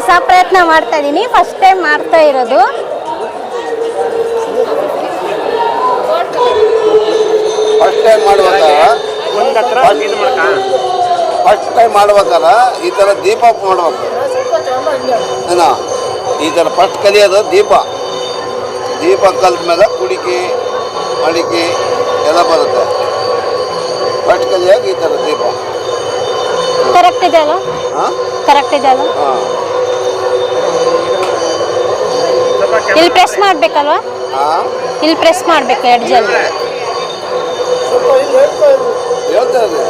ಹೊಸ ಪ್ರಯತ್ನ ಮಾಡ್ತಾ ಇದ್ದೀನಿ, ಫಸ್ಟ್ ಟೈಮ್ ಮಾಡ್ತಾ ಇರೋದು. ಫಸ್ಟ್ ಟೈಮ್ ಮಾಡ್ಬೇಕಾರ ಈ ಥರ ದೀಪ ಮಾಡ್ಬೇಕು. ಏನೋ ಈ ಥರ ಫಸ್ಟ್ ಕಲಿಯೋದು ದೀಪ ಕಲ್ತ ಮೇಲೆ ಕುಡಿಕೆ ಮಡಿಕೆ ಎಲ್ಲ ಬರುತ್ತೆ. ಫಸ್ಟ್ ಕಲಿಯಾಗ ಈ ಥರ ದೀಪ ಕರೆಕ್ಟ್ ಇದೆ ಅಲ್ಲ? ಕರೆಕ್ಟ್ ಇದೆ ಅಲ್ಲ? ಇಲ್ಲಿ ಪ್ರೆಸ್ ಮಾಡ್ಬೇಕಲ್ವಾ? ಇಲ್ಲಿ ಪ್ರೆಸ್ ಮಾಡ್ಬೇಕು ಎಡ್ಜಲ್ಲಿ. ಹೇಳ್ತಾ ಇದ್ದೆ.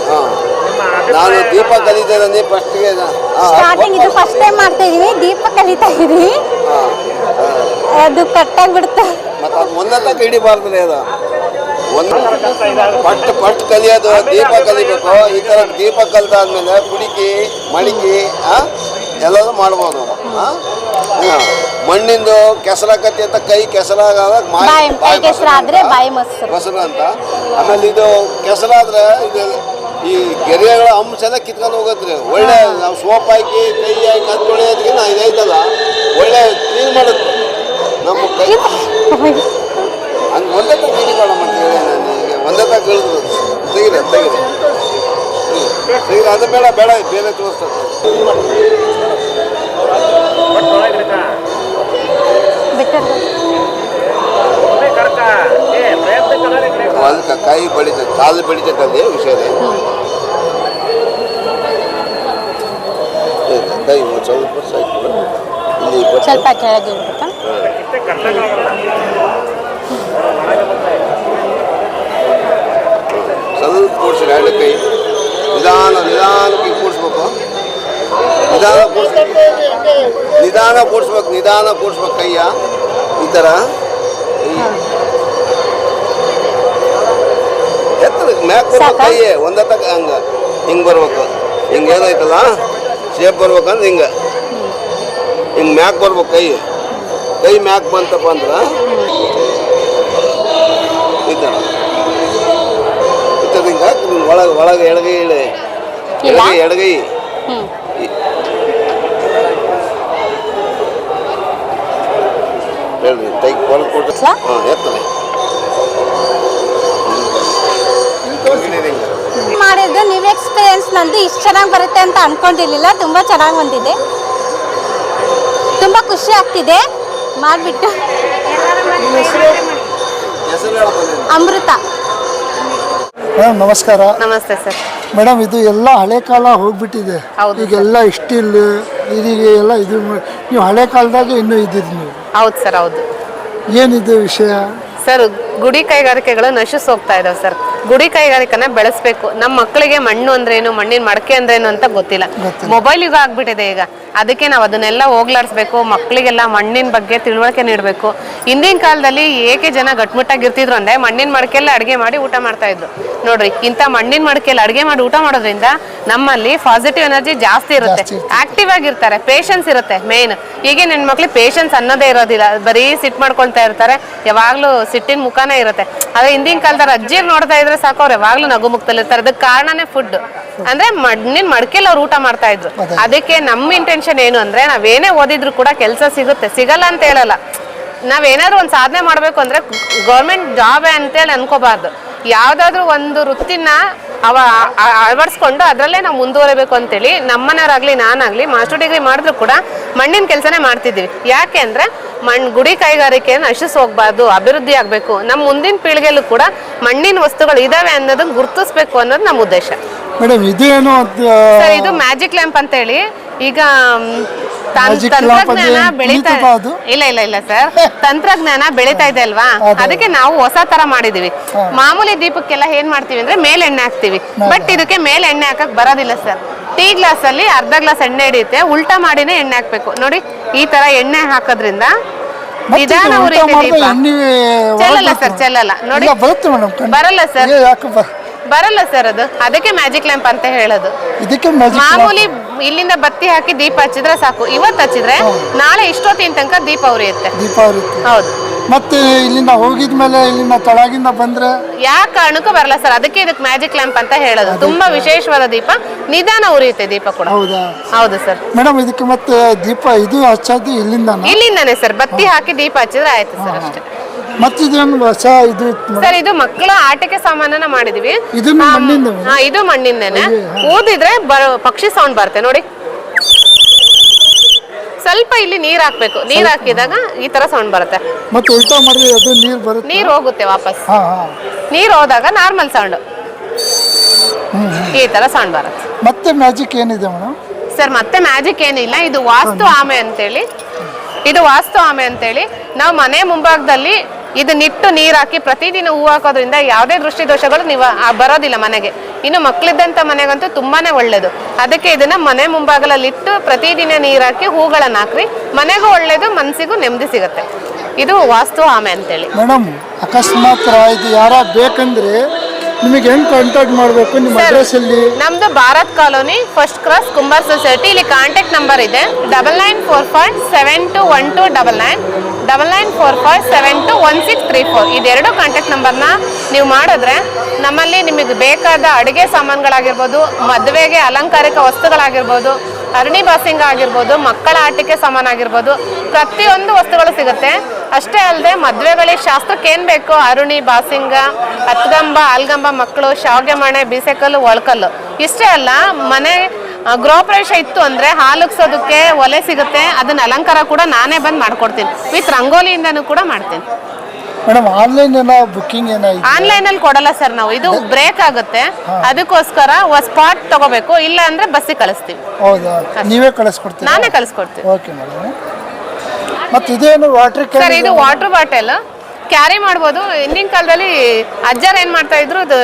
ನಾನು ದೀಪ ಕಲಿತೇನೆ ಫಸ್ಟ್ಗೆ. ಸ್ಟಾರ್ಟಿಂಗ್ ಇದು ಫಸ್ಟ್ ಟೈಮ್ ಮಾಡ್ತಾ ಇದೀವಿ, ದೀಪ ಕಲಿತಾ ಇದೀವಿ. ಅದು ಕಟ್ಟಾಗಿ ಬಿಡುತ್ತೆ. ಮತ್ತೆ ಅದು ಒಂದೇ ತನಕ ಹಿಡಿಬಾರ್ದು. ಅದು ಒಂದು ಫಸ್ಟ್ ಕಲಿಯೋದು ದೀಪ ಕಲಿಬೇಕು. ಈ ಥರ ದೀಪ ಕಲಿತಾದ್ಮೇಲೆ ಕುಡಿಕೆ ಮಡಿಕೆ ಎಲ್ಲದೂ ಮಾಡ್ಬೋದು. ಮಣ್ಣಿಂದು ಕೆಸರಾಕತಿ ಅಂತ ಕೈ ಕೆಸರಾದಾಗ ಮೊಸರು ಅಂತ. ಆಮೇಲೆ ಇದು ಕೆಸರಾದ್ರೆ ಇದು ಈ ಗೆರೆಗಳ ಅಂಶ ಎಲ್ಲ ಕಿತ್ಕೊಂಡು ಹೋಗತ್ರಿ. ಒಳ್ಳೆ ನಾವು ಸೋಪ್ ಹಾಕಿ ಕೈ ಹಾಕಿ ಅದು ತೊಳೆಯೋದಕ್ಕಿಂತ ಇದೈತಲ್ಲ ಒಳ್ಳೆ ಕ್ಲೀನ್ ಮಾಡುತ್ತೆ ನಮ್ಮ ಕೈ. ಹಂಗೆ ಒಂದೇ ತಕ್ಕ ಹಿಡಿಬೇಡ ಮತ್ತೆ ಹೇಳಿ ನಾನು ಈಗ ಒಂದೇ ತಕ್ಕ ಹೇಳಿದ್ರು ತೆಗಿರಿ ಅದು ಬೇಡ ಬೇರೆ ತೋರಿಸ್ತದೆ. ಅದಕ್ಕೆ ಕೈ ಬಡಿತದೆ, ಕಾಲು ಬಡಿತಕ್ಕಲ್ಲಿ ವಿಷಯದೇ. ಕೈ ಸ್ವಲ್ಪ ಸ್ವಲ್ಪ ಕೆಳಗೆ ಸ್ವಲ್ಪ ಕೂಡ್ಸಿ ಎರಡು ಕೈ ನಿಧಾನಕ್ಕೆ ಕೂಡಿಸ್ಬೇಕು. ನಿಧಾನ ಕೂಡಿಸ್ಬೇಕು ಕೈಯ ಈ ಥರ. ಮ್ಯಾಕ್ ಬರ್ಬೇಕು ಕೈ ಒಂದೇ ತಕ್ಕ ಹಿಂಗೆ ಬರ್ಬೇಕು. ಹಿಂಗೆ ಏನೈತಲ್ಲ ಶೇಪ್ ಬರ್ಬೇಕಂದ್ರೆ ಹಿಂಗೆ ಮ್ಯಾಕ್ ಬರ್ಬೇಕು. ಕೈ ಮ್ಯಾಕ್ ಬಂತಪ್ಪ ಅಂದ್ರೆ ಈ ಥರ ಹಿಂಗೆ ಒಳಗೆ ಎಡಗೈ ಎಡಗೈ ಹೇಳ್ರಿ ಕೈ ಕೊಲ್ ಕೊಟ್ಟು ಎತ್ತನೆ ಮಾಡಿದ್ದು. ನೀವು ಎಕ್ಸ್ಪೀರಿಯನ್ಸ್ ನಂದು ಇಷ್ಟು ಚೆನ್ನಾಗಿ ಬರುತ್ತೆ ಅಂತ ಅನ್ಕೊಂಡಿರ್ಲಿಲ್ಲ. ತುಂಬ ಚೆನ್ನಾಗಿ ಬಂದಿದೆ, ತುಂಬ ಖುಷಿ ಆಗ್ತಿದೆ ಮಾಡಿಬಿಟ್ಟು. ಅಮೃತ. ಮೇಡಮ್ ನಮಸ್ಕಾರ. ನಮಸ್ತೆ ಸರ್. ಮೇಡಮ್ ಇದು ಎಲ್ಲ ಹಳೆ ಕಾಲ ಹೋಗ್ಬಿಟ್ಟಿದೆ. ಈಗೆಲ್ಲ ಸ್ಟಿಲ್ ಇದೀಗ ಎಲ್ಲ ಇದು ನೀವು ಹಳೆ ಕಾಲದಾಗ ಇನ್ನೂ ಇದ್ದೀರಿ ನೀವು. ಹೌದು ಸರ್, ಹೌದು. ಏನಿದೆ ವಿಷಯ ಸರ್? ಗುಡಿ ಕೈಗಾರಿಕೆಗಳು ನಶಿಸ್ ಹೋಗ್ತಾ ಇದಾವೆ ಸರ್. ಗುಡಿ ಕೈಗಾರಿಕೆನ ಬೆಳೆಸ್ಬೇಕು. ನಮ್ಮ ಮಕ್ಕಳಿಗೆ ಮಣ್ಣು ಅಂದ್ರೇನು, ಮಣ್ಣಿನ ಮಡಕೆ ಅಂದ್ರೇನು ಅಂತ ಗೊತ್ತಿಲ್ಲ. ಮೊಬೈಲ್ ಯುಗ ಆಗ್ಬಿಟ್ಟಿದೆ ಈಗ. ಅದಕ್ಕೆ ನಾವು ಅದನ್ನೆಲ್ಲ ಹೋಗ್ಲಾಡಿಸ್ಬೇಕು. ಮಕ್ಕಳಿಗೆಲ್ಲ ಮಣ್ಣಿನ ಬಗ್ಗೆ ತಿಳುವಳಿಕೆ ನೀಡಬೇಕು. ಹಿಂದಿನ ಕಾಲದಲ್ಲಿ ಏಕೆ ಜನ ಗಟ್ಮುಟ್ಟಾಗಿರ್ತಿದ್ರು ಅಂದ್ರೆ ಮಣ್ಣಿನ ಮಡಕೆಯಲ್ಲಿ ಅಡುಗೆ ಮಾಡಿ ಊಟ ಮಾಡ್ತಾ ಇದ್ರು. ನೋಡ್ರಿ, ಇಂಥ ಮಣ್ಣಿನ ಮಡಕೆಯಲ್ಲಿ ಅಡುಗೆ ಮಾಡಿ ಊಟ ಮಾಡೋದ್ರಿಂದ ನಮ್ಮಲ್ಲಿ ಪಾಸಿಟಿವ್ ಎನರ್ಜಿ ಜಾಸ್ತಿ ಇರುತ್ತೆ, ಆಕ್ಟಿವ್ ಆಗಿರ್ತಾರೆ, ಪೇಷನ್ಸ್ ಇರುತ್ತೆ. ಮೇನ್ ಈಗಿನ ಹೆಣ್ಮಕ್ಳಿಗೆ ಪೇಷನ್ಸ್ ಅನ್ನೋದೇ ಇರೋದಿಲ್ಲ. ಬರೀ ಸಿಟ್ ಮಾಡ್ಕೊಳ್ತಾ ಇರ್ತಾರೆ, ಯಾವಾಗ್ಲೂ ಸಿಟ್ಟಿನ ಮುಖಾನೇ ಇರುತ್ತೆ. ಆದ್ರೆ ಹಿಂದಿನ ಕಾಲದ ಅಜ್ಜಿಯರ್ ನೋಡ್ತಾ ಇದ್ರೆ ಸಾಕು, ಅವ್ರು ಯಾವಾಗ್ಲೂ ನಗು ಮುಕ್ತಲ್ಲಿರ್ತಾರೆ. ಅದಕ್ಕೆ ಕಾರಣನೇ ಫುಡ್. ಅಂದ್ರೆ ಮಣ್ಣಿನ ಮಡಕೆಯಲ್ಲಿ ಅವ್ರು ಊಟ ಮಾಡ್ತಾ ಇದ್ರು. ಅದಕ್ಕೆ ನಮ್ಮ ಇಂಟೆನ್ಷನ್ ಏನು ಅಂದ್ರೆ, ನಾವೇನೇ ಓದಿದ್ರು ಕೂಡ ಕೆಲಸ ಸಿಗುತ್ತೆ, ಸಿಗಲ್ಲ ಅಂತ ಹೇಳಲ್ಲ. ನಾವೇನಾದ್ರು ಒಂದು ಸಾಧನೆ ಮಾಡ್ಬೇಕು ಅಂದ್ರೆ ಗೌರ್ಮೆಂಟ್ ಜಾಬ್ ಅಂತೇಳಿ ಅನ್ಕೋಬಾರ್ದು. ಯಾವ್ದಾದ್ರು ಒಂದು ವೃತ್ತಿನ ಅಳವಡಿಸ್ಕೊಂಡು ಅದರಲ್ಲೇ ನಾವು ಮುಂದುವರಬೇಕು ಅಂತೇಳಿ ನಮ್ಮನೆಯವರಾಗ್ಲಿ ನಾನಾಗ್ಲಿ ಮಾಸ್ಟರ್ ಡಿಗ್ರಿ ಮಾಡಿದ್ರು ಕೂಡ ಮಣ್ಣಿನ ಕೆಲಸನೇ ಮಾಡ್ತಿದ್ವಿ. ಯಾಕೆ ಅಂದ್ರೆ ಗುಡಿ ಕೈಗಾರಿಕೆಯನ್ನು ನಶಿಸ್ ಹೋಗ್ಬಾರ್ದು, ಅಭಿವೃದ್ಧಿ ಆಗ್ಬೇಕು. ನಮ್ಮ ಮುಂದಿನ ಪೀಳಿಗೆಯಲ್ಲೂ ಕೂಡ ಮಣ್ಣಿನ ವಸ್ತುಗಳು ಇದಾವೆ ಅನ್ನೋದನ್ನ ಗುರುತಿಸ್ಬೇಕು ಅನ್ನೋದು ನಮ್ಮ ಉದ್ದೇಶ. ಮೇಡಮ್ ಇದೇನು ಸರ್? ಇದು ಮ್ಯಾಜಿಕ್ ಲ್ಯಾಂಪ್ ಅಂತ ಹೇಳಿ. ಈಗ ತಂತ್ರಜ್ಞಾನ ಬೆಳೀತಾ ಇಲ್ಲ ಸರ್, ತಂತ್ರಜ್ಞಾನ ಬೆಳೀತಾ ಇದೆ ಅಲ್ವಾ, ಅದಕ್ಕೆ ನಾವು ಹೊಸ ತರ ಮಾಡಿದೀವಿ. ಮಾಮೂಲಿ ದೀಪಕ್ಕೆಲ್ಲ ಏನ್ ಮಾಡ್ತೀವಿ ಅಂದ್ರೆ ಮೇಲೆ ಎಣ್ಣೆ ಹಾಕ್ತಿವಿ. ಬಟ್ ಇದಕ್ಕೆ ಮೇಲೆ ಎಣ್ಣೆ ಹಾಕಕ್ ಬರೋದಿಲ್ಲ ಸರ್. ಟೀ ಗ್ಲಾಸ್ ಅಲ್ಲಿ ಅರ್ಧ ಗ್ಲಾಸ್ ಎಣ್ಣೆ ಹಿಡಿಯುತ್ತೆ, ಉಲ್ಟಾ ಮಾಡಿನೇ ಎಣ್ಣೆ ಹಾಕ್ಬೇಕು. ನೋಡಿ, ಈ ತರ ಎಣ್ಣೆ ಹಾಕೋದ್ರಿಂದ ನಿಧಾನ ಉರಿಯುತ್ತೆ ದೀಪ. ಚೆಲ್ಲಲ್ಲ ಸರ್, ಚೆಲ್ಲಲ್ಲ. ನೋಡಿ, ಬರಲ್ಲ ಸರ್, ಬರಲ್ಲ ಸರ್. ಅದಕ್ಕೆ ಮ್ಯಾಜಿಕ್ ಲ್ಯಾಂಪ್ ಅಂತ ಹೇಳೋದು. ಮಾಮೂಲಿ ಇಲ್ಲಿಂದ ಬತ್ತಿ ಹಾಕಿ ದೀಪ ಹಚ್ಚಿದ್ರೆ ಸಾಕು. ಇವತ್ತು ಹಚ್ಚಿದ್ರೆ ನಾಳೆ ಇಷ್ಟೊತ್ತಿನ ತನಕ ದೀಪ ಉರಿಯುತ್ತೆ. ಹೌದು. ಮತ್ತೆ ಇಲ್ಲಿಂದ ಹೋಗಿದ್ಮೇಲೆ ಇಲ್ಲಿಂದ ತಳಗಿಂದ ಬಂದ್ರೆ ಯಾವ ಕಾರಣಕ್ಕೂ ಬರಲ್ಲ ಸರ್. ಅದಕ್ಕೆ ಇದಕ್ಕೆ ಮ್ಯಾಜಿಕ್ ಲ್ಯಾಂಪ್ ಅಂತ ಹೇಳೋದು. ತುಂಬಾ ವಿಶೇಷವಾದ ದೀಪ, ನಿಧಾನ ಉರಿಯುತ್ತೆ ದೀಪ ಕೂಡ. ಹೌದಾ? ಹೌದು ಸರ್. ಮೇಡಮ್ ಇದಕ್ಕೆ ಮತ್ತೆ ದೀಪ ಇದು ಹಚ್ಚೋದು ಇಲ್ಲಿಂದಾನೆ ಸರ್. ಬತ್ತಿ ಹಾಕಿ ದೀಪ ಹಚ್ಚಿದ್ರೆ ಆಯ್ತು ಸರ್, ಅಷ್ಟೇ. ಮತ್ತಿದೇನು ಹೊಸ ಇದು ಸರ್, ಇದು ಮಕ್ಕಳ ಆಟಿಕೆ ಸಾಮಾನನ್ನ ಮಾಡಿದೀವಿ. ಇದನ್ನು ಮಣ್ಣಿಂದ ಇದು ಮಣ್ಣಿಂದೇನೆ. ಊದಿದ್ರೆ ಪಕ್ಷಿ ಸೌಂಡ್ ಬರುತ್ತೆ ನೋಡಿ. ಸ್ವಲ್ಪ ಇಲ್ಲಿ ನೀರ್ ಹಾಕ್ಬೇಕು. ನೀರ್ ಹಾಕಿದಾಗ ಈ ತರ ಸೌಂಡ್ ಬರುತ್ತೆ. ಮತ್ತೆ ಉಲ್ಟಾ ಮಾಡಿದ್ರೆ ಅದು ನೀರು ಬರುತ್ತೆ, ನೀರ್ ಹೋಗುತ್ತೆ ವಾಪಸ್. ಹಾ ನೀರ್ ಹೋದಾಗ ನಾರ್ಮಲ್ ಸೌಂಡ್ ಈ ತರ ಸೌಂಡ್ ಬರುತ್ತೆ. ಮತ್ತೆ ಮ್ಯಾಜಿಕ್ ಏನಿದೆ ಮೇಡಮ್? ಸರ್, ಮತ್ತೆ ಮ್ಯಾಜಿಕ್ ಏನಿಲ್ಲ. ಇದು ವಾಸ್ತು ಆಮೆ ಅಂತೇಳಿ. ನಾವು ಮನೆ ಮುಂಭಾಗದಲ್ಲಿ ಇದನ್ನಿಟ್ಟು ನೀರ್ ಹಾಕಿ ಪ್ರತಿದಿನ ಹೂ ಹಾಕೋದ್ರಿಂದ ಯಾವುದೇ ದೃಷ್ಟಿ ದೋಷಗಳು ಬರೋದಿಲ್ಲ ಮನೆಗೆ. ಇನ್ನು ಮಕ್ಕಳಿದ್ದಂಥ ಮನೆಗಂತೂ ತುಂಬಾನೇ ಒಳ್ಳೇದು. ಅದಕ್ಕೆ ಇದನ್ನ ಮನೆ ಮುಂಭಾಗದಲ್ಲಿ ಇಟ್ಟು ಪ್ರತಿದಿನ ನೀರ್ ಹಾಕಿ ಹೂಗಳನ್ನ ಹಾಕ್ರಿ. ಮನೆಗೂ ಒಳ್ಳೇದು, ಮನಸ್ಸಿಗೂ ನೆಮ್ಮದಿ ಸಿಗುತ್ತೆ. ಇದು ವಾಸ್ತು ಆಮೆ ಅಂತೇಳಿ. ಮೇಡಮ್, ಅಕಸ್ಮಾತ್ ಇದು ಯಾರ ಬೇಕಂದ್ರೆ ನಿಮಗೆ ಹೆಂಗ್ ಕಾಂಟ್ಯಾಕ್ಟ್ ಮಾಡಬೇಕು? ನಿಮ್ಮ ಅಡ್ರೆಸ್ ಅಲ್ಲಿ? ನಮ್ದು Bharat colony, first cross, Kumbar society. ಇಲ್ಲಿ ಕಾಂಟ್ಯಾಕ್ಟ್ ನಂಬರ್ ಇದೆ 9945721299, 9945721634. ಇದೆರಡು ಕಾಂಟ್ಯಾಕ್ಟ್ ನಂಬರ್ನ ನೀವು ಮಾಡಿದ್ರೆ ನಮ್ಮಲ್ಲಿ ನಿಮಗೆ ಬೇಕಾದ ಅಡುಗೆ ಸಾಮಾನುಗಳಾಗಿರ್ಬೋದು, ಮದುವೆಗೆ ಅಲಂಕಾರಿಕ ವಸ್ತುಗಳಾಗಿರ್ಬೋದು, ಅರಣಿ ಬಾಸಿಂಗ ಆಗಿರ್ಬೋದು, ಮಕ್ಕಳ ಆಟಿಕೆ ಸಾಮಾನಾಗಿರ್ಬೋದು, ಪ್ರತಿಯೊಂದು ವಸ್ತುಗಳು ಸಿಗುತ್ತೆ. ಅಷ್ಟೇ ಅಲ್ಲದೆ ಮದುವೆಗಳಿಗೆ ಶಾಸ್ತ್ರಕ್ಕೆ ಏನು ಬೇಕೋ ಅರುಣಿ, ಬಾಸಿಂಗ, ಹತ್ಗಂಬ, ಆಲ್ಗಂಬ, ಮಕ್ಕಳು, ಶಾವ್ಗೆ ಮಣೆ, ಬೀಸೆಕಲ್ಲು, ಒಳಕಲ್ಲು, ಇಷ್ಟೇ ಅಲ್ಲ ಮನೆ ಗೃಹ ಪ್ರವೇಶ ಇತ್ತು ಅಂದರೆ ಹಾಲುಗ್ಸೋದಕ್ಕೆ ಒಲೆ ಸಿಗುತ್ತೆ. ಅದನ್ನ ಅಲಂಕಾರ ಕೂಡ ನಾನೇ ಬಂದು ಮಾಡ್ಕೊಡ್ತೀನಿ. ವಿತ್ ರಂಗೋಲಿಯಿಂದನೂ ಕೂಡ ಮಾಡ್ತೀನಿ. ಮೇಡಮ್, ಆನ್ಲೈನ್ ಬುಕ್ಕಿಂಗ್ ಏನಾಯ್ತು? ಆನ್ಲೈನಲ್ಲಿ ಕೊಡಲ್ಲ ಸರ್ ನಾವು. ಇದು ಬ್ರೇಕ್ ಆಗುತ್ತೆ, ಅದಕ್ಕೋಸ್ಕರ ಸ್ಪಾಟ್ ತಗೋಬೇಕು. ಇಲ್ಲ ಅಂದ್ರೆ ಬಸ್ಸಿಗೆ ಕಳಿಸ್ತೀವಿ. ಹೌದಾ? ನೀವೇ ಕಳಿಸ್ಕೊಡ್ತೀವಿ? ನಾನೇ ಕಳಿಸ್ಕೊಡ್ತೀನಿ. Okay madam. ಮತ್ತೆ ಇದೇನು ವಾಟರ್ ಕ್ಯಾನ್? ಸರ್, ಇದು ವಾಟರ್ ಬಾಟಲ್ ಕ್ಯಾರಿ ಮಾಡ್ಬೋದು. ಹಿಂದಿನ ಕಾಲದಲ್ಲಿ ಅಜ್ಜರು ಏನ್ ಮಾಡ್ತಾ ಇದ್ರು, ಅದು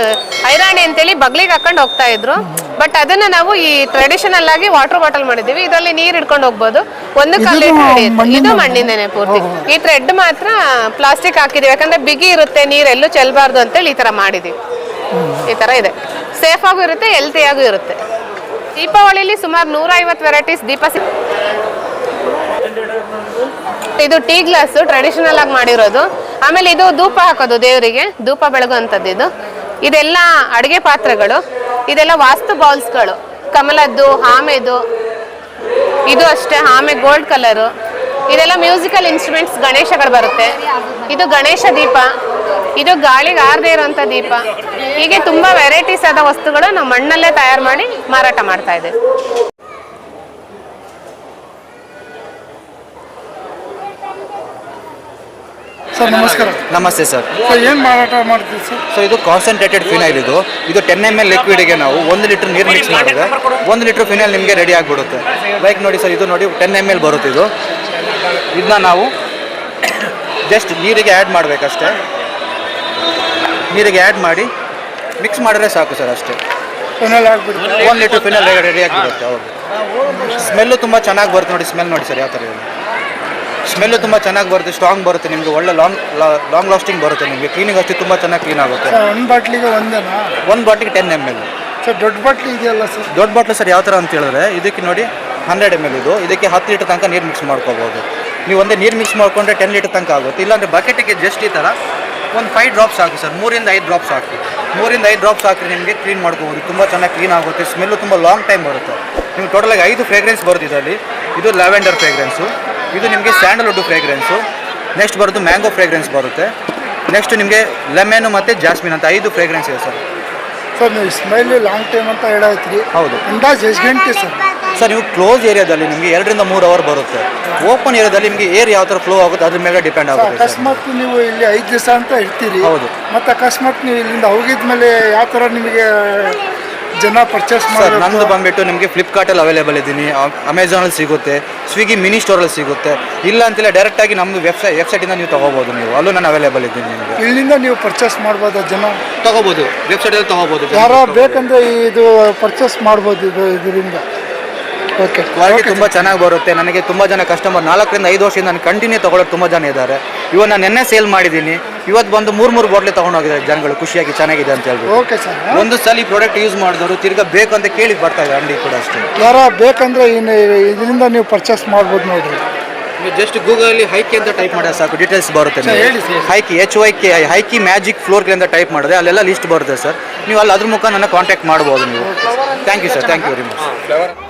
ಐರಾಣಿ ಅಂತೇಳಿ ಬಗ್ಲಿಗೆ ಹಾಕೊಂಡು ಹೋಗ್ತಾ ಇದ್ರು. ಬಟ್ ಅದನ್ನ ನಾವು ಈ ಟ್ರೆಡಿಷನಲ್ ಆಗಿ ವಾಟರ್ ಬಾಟಲ್ ಮಾಡಿದೀವಿ. ಇದರಲ್ಲಿ ನೀರ್ ಇಟ್ಕೊಂಡು ಹೋಗ್ಬೋದು. ಒಂದು ಕಾಲ ಇದು ಮಣ್ಣಿಂದೇನೆ ಪೂರ್ತಿ. ಈ ಥ್ರೆಡ್ ಮಾತ್ರ ಪ್ಲಾಸ್ಟಿಕ್ ಹಾಕಿದೀವಿ, ಯಾಕಂದ್ರೆ ಬಿಗಿ ಇರುತ್ತೆ, ನೀರ್ ಎಲ್ಲೂ ಚೆಲ್ಬಾರ್ದು ಅಂತೇಳಿ ಈ ತರ ಮಾಡಿದೀವಿ. ಈ ತರ ಇದೆ. ಸೇಫ್ ಆಗೂ ಇರುತ್ತೆ, ಹೆಲ್ತಿಯಾಗೂ ಇರುತ್ತೆ. ದೀಪಾವಳಿಲಿ ಸುಮಾರು 150 ವೆರೈಟೀಸ್ ದೀಪ ಇದು ಟೀ ಗ್ಲಾಸ್ ಟ್ರೆಡಿಷನಲ್ ಆಗಿ ಮಾಡಿರೋದು. ಆಮೇಲೆ ಇದು ಧೂಪ ಹಾಕೋದು, ದೇವರಿಗೆ ಧೂಪ ಬೆಳಗುವಂಥದ್ದು. ಇದೆಲ್ಲ ಅಡುಗೆ ಪಾತ್ರೆಗಳು. ಇದೆಲ್ಲ ವಾಸ್ತು ಬೌಲ್ಸ್ಗಳು, ಕಮಲದ್ದು, ಆಮೆದು. ಇದು ಅಷ್ಟೇ, ಆಮೆ ಗೋಲ್ಡ್ ಕಲರು. ಇದೆಲ್ಲ ಮ್ಯೂಸಿಕಲ್ ಇನ್ಸ್ಟ್ರೂಮೆಂಟ್ಸ್, ಗಣೇಶಗಳು ಬರುತ್ತೆ. ಇದು ಗಣೇಶ ದೀಪ. ಇದು ಗಾಳಿಗೆ ಆರದೇ ಇರೋಂಥ ದೀಪ. ಹೀಗೆ ತುಂಬ ವೆರೈಟೀಸ್ ಆದ ವಸ್ತುಗಳು ನಾವು ಮಣ್ಣಲ್ಲೇ ತಯಾರು ಮಾಡಿ ಮಾರಾಟ ಮಾಡ್ತಾ ಇದ್ದೇವೆ. ಸರ್ ನಮಸ್ಕಾರ. ನಮಸ್ತೆ ಸರ್. ಏನು ಮಾರಾಟ ಮಾಡ್ತೀವಿ ಸರ್? ಸೊ ಇದು ಕಾನ್ಸಂಟ್ರೇಟೆಡ್ ಫಿನೈಲ್. ಇದು 10 ml ಲಿಕ್ವಿಡ್ಗೆ ನಾವು 1 ಲೀಟರ್ ನೀರು ಮಿಕ್ಸ್ ಮಾಡಿದ್ರೆ 1 ಲೀಟರ್ ಫಿನೈಲ್ ನಿಮಗೆ ರೆಡಿ ಆಗಿಬಿಡುತ್ತೆ. ಲೈಕ್ ನೋಡಿ ಸರ್, ಇದು ನೋಡಿ 10 ml ಬರುತ್ತೆ. ಇದನ್ನ ನಾವು ಜಸ್ಟ್ ನೀರಿಗೆ ಆ್ಯಡ್ ಮಾಡಬೇಕಷ್ಟೇ. ನೀರಿಗೆ ಆ್ಯಡ್ ಮಾಡಿ ಮಿಕ್ಸ್ ಮಾಡಿದ್ರೆ ಸಾಕು ಸರ್, ಅಷ್ಟೇ. ಫಿನೈಲ್ ಆಗಿಬಿಡುತ್ತೆ. 1 ಲೀಟರ್ ಫಿನೈಲ್ ರೆಡಿ ಆಗಿಬಿಡುತ್ತೆ. ಹೌದು. ಸ್ಮೆಲ್ಲು ತುಂಬ ಚೆನ್ನಾಗಿ ಬರುತ್ತೆ ನೋಡಿ. ಸ್ಮೆಲ್ ನೋಡಿ ಸರ್ ಯಾವ ಥರ ಇದೆ. ಸ್ಮೆಲ್ಲು ತುಂಬ ಚೆನ್ನಾಗಿ ಬರುತ್ತೆ, ಸ್ಟ್ರಾಂಗ್ ಬರುತ್ತೆ. ನಿಮಗೆ ಒಳ್ಳೆ ಲಾಂಗ್ ಲಾಸ್ಟಿಂಗ್ ಬರುತ್ತೆ. ನಿಮಗೆ ಕ್ಲೀನಿಂಗ್ ಅಷ್ಟು ತುಂಬ ಚೆನ್ನಾಗಿ ಕ್ಲೀನ್ ಆಗುತ್ತೆ. ಒಂದು ಬಾಟ್ಲಿಗೆ ಒಂದೇನಾ? ಒಂದು ಬಾಟ್ಲಿಗೆ 10 ml. ಸರ್ ದೊಡ್ಡ ಬಾಟ್ಲಿ ಇದೆಯಲ್ಲ ಸರ್? ದೊಡ್ಡ ಬಾಟ್ಲು ಸರ್ ಯಾವ ಥರ ಅಂತ ಹೇಳಿದ್ರೆ, ಇದಕ್ಕೆ ನೋಡಿ 100 ml ಇದು. ಇದಕ್ಕೆ 10 ಲೀಟರ್ ತನಕ ನೀರು ಮಿಕ್ಸ್ ಮಾಡ್ಕೋಬೋದು. ನೀವು ಒಂದೇ ನೀರು ಮಿಕ್ಸ್ ಮಾಡಿಕೊಂಡ್ರೆ 10 ಲೀಟರ್ ತನಕ ಆಗುತ್ತೆ. ಇಲ್ಲಾಂದರೆ ಬಕೆಟಿಗೆ ಜಸ್ಟ್ ಈ ಥರ ಒಂದು 5 ಡ್ರಾಪ್ಸ್ ಹಾಕಿ ಸರ್. 3 ರಿಂದ 5 ಡ್ರಾಪ್ಸ್ ಹಾಕಿ. 3 ರಿಂದ 5 ಡ್ರಾಪ್ಸ್ ಹಾಕಿ ನಿಮಗೆ ಕ್ಲೀನ್ ಮಾಡ್ಕೋಬೋದು. ತುಂಬ ಚೆನ್ನಾಗಿ ಕ್ಲೀನ್ ಆಗುತ್ತೆ. ಸ್ಮೆಲ್ಲು ತುಂಬ ಲಾಂಗ್ ಟೈಮ್ ಬರುತ್ತೆ. ನಿಮ್ಗೆ ಟೋಟಲಾಗಿ 5 ಫ್ರೇಗ್ರೆನ್ಸ್ ಬರುತ್ತೆ ಇದರಲ್ಲಿ. ಇದು ಲ್ಯಾವೆಂಡರ್ ಫ್ರೇಗ್ರೆನ್ಸು, ಇದು ನಿಮಗೆ ಸ್ಯಾಂಡಲ್ವುಡ್ ಫ್ರೇಗ್ರೆನ್ಸು, ನೆಕ್ಸ್ಟ್ ಬರೋದು ಮ್ಯಾಂಗೋ ಫ್ರೇಗ್ರೆನ್ಸ್ ಬರುತ್ತೆ, ನೆಕ್ಸ್ಟ್ ನಿಮಗೆ ಲೆಮನ್ನು ಮತ್ತು ಜಾಸ್ಮಿನ್ ಅಂತ 5 ಫ್ರೇಗ್ರೆನ್ಸ್ ಇದೆ ಸರ್. ಸರ್ ನೀವು ಸ್ಮೈಲ್ ಲಾಂಗ್ ಟೈಮ್ ಅಂತ ಹೇಳಾಯ್ತ್ರಿ. ಹೌದು. ಅಂದಾಜು ಎಷ್ಟು ಗಂಟೆ ಸರ್? ಸರ್ ನೀವು ಕ್ಲೋಸ್ ಏರಿಯಾದಲ್ಲಿ ನಿಮಗೆ 2 ರಿಂದ 3 ಅವರ್ ಬರುತ್ತೆ. ಓಪನ್ ಏರಿಯಾದಲ್ಲಿ ನಿಮಗೆ ಏರ್ ಯಾವ ಥರ ಫ್ಲೋ ಆಗುತ್ತೆ ಅದ್ರ ಮೇಲೆ ಡಿಪೆಂಡ್ ಆಗುತ್ತೆ. ಅಕಸ್ಮಾತ್ ನೀವು ಇಲ್ಲಿ 5 ದಿವಸ ಅಂತ ಇರ್ತೀರಿ. ಹೌದು. ಮತ್ತು ಅಕಸ್ಮಾತ್ ನೀವು ಇಲ್ಲಿಂದ ಹೋಗಿದ್ಮೇಲೆ ಯಾವ ಥರ ನಿಮಗೆ ಜನ ಪರ್ಚೇಸ್ ಸರ್ ಮಾಡಿ? ನಂದು ಬಂದುಬಿಟ್ಟು ನಿಮಗೆ ಫ್ಲಿಪ್ಕಾರ್ಟಲ್ಲಿ ಅವೈಲೇಬಲ್ ಇದ್ದೀನಿ, ಅಮೆಝಾನಲ್ಲಿ ಸಿಗುತ್ತೆ, ಸ್ವಿಗ್ಗಿ ಮಿನಿ ಸ್ಟೋರಲ್ಲಿ ಸಿಗುತ್ತೆ. ಇಲ್ಲ ಅಂತಿಲ್ಲ, ಡೈರೆಕ್ಟಾಗಿ ನಮ್ಮದು ವೆಬ್ಸೈಟಿಂದ ನೀವು ತೊಗೋಬೋದು. ನೀವು ಅಲ್ಲೂ ನಾನು ಅವೈಲೇಬಲ್ ಇದ್ದೀನಿ. ನಿಮಗೆ ಇಲ್ಲಿಂದ ನೀವು ಪರ್ಚೇಸ್ ಮಾಡ್ಬೋದಾ? ಜನ ತೊಗೋಬೋದು, ವೆಬ್ಸೈಟಲ್ಲಿ ತೊಗೋಬೋದು. ಯಾರ ಬೇಕಂದ್ರೆ ಇದು ಪರ್ಚೇಸ್ ಮಾಡ್ಬೋದು ಇದರಿಂದ. ಓಕೆ. ಕ್ವಾಲಿಟಿ ತುಂಬ ಚೆನ್ನಾಗಿ ಬರುತ್ತೆ. ನನಗೆ ತುಂಬ ಜನ ಕಸ್ಟಮರ್ 4 ರಿಂದ 5 ವರ್ಷದಿಂದ ನಾನು ಕಂಟಿನ್ಯೂ ತೊಗೊಳ್ಳೋದು ತುಂಬ ಜನ ಇದ್ದಾರೆ. ಇವತ್ತು ನಾನು ನೆನ್ನೆ ಸೇಲ್ ಮಾಡಿದ್ದೀನಿ. ಇವತ್ತು ಬಂದು 3 ಬಾಟ್ಲಿ ತೊಗೊಂಡೋಗಿದ್ದಾರೆ ಜನಗಳು, ಖುಷಿಯಾಗಿ ಚೆನ್ನಾಗಿದೆ ಅಂತ ಹೇಳ್ಬಿಟ್ಟು. Okay sir. ಒಂದು ಸಲ ಈ ಪ್ರಾಡಕ್ಟ್ ಯೂಸ್ ಮಾಡಿದವರು ತಿರ್ಗಾ ಬೇಕು ಅಂತ ಕೇಳಿ ಬರ್ತಾ ಇದ್ದಾರೆ ಅಂಗಡಿ ಕೂಡ ಅಷ್ಟೇ. ಯಾರ ಬೇಕಂದ್ರೆ ಇದರಿಂದ ನೀವು ಪರ್ಚೇಸ್ ಮಾಡ್ಬೋದು ನೋಡ್ರಿ. ನೀವು ಜಸ್ಟ್ ಗೂಗಲಲ್ಲಿ ಹೈಕಿ ಅಂತ ಟೈಪ್ ಮಾಡಿದ್ರೆ ಸಾಕು ಡೀಟೇಲ್ಸ್ ಬರುತ್ತೆ ಹೈಕಿ HYKI ಹೈಕಿ ಮ್ಯಾಜಿಕ್ ಫ್ಲೋರ್ಗೆ ಅಂತ ಟೈಪ್ ಮಾಡಿದ್ರೆ ಅಲ್ಲೆಲ್ಲ ಲಿಸ್ಟ್ ಬರುತ್ತೆ ಸರ್ ನೀವು ಅಲ್ಲಿ ಅದ್ರ ಮುಖ ನನ್ನ ಕಾಂಟ್ಯಾಕ್ಟ್ ಮಾಡ್ಬೋದು ನೀವು thank you sir thank you very much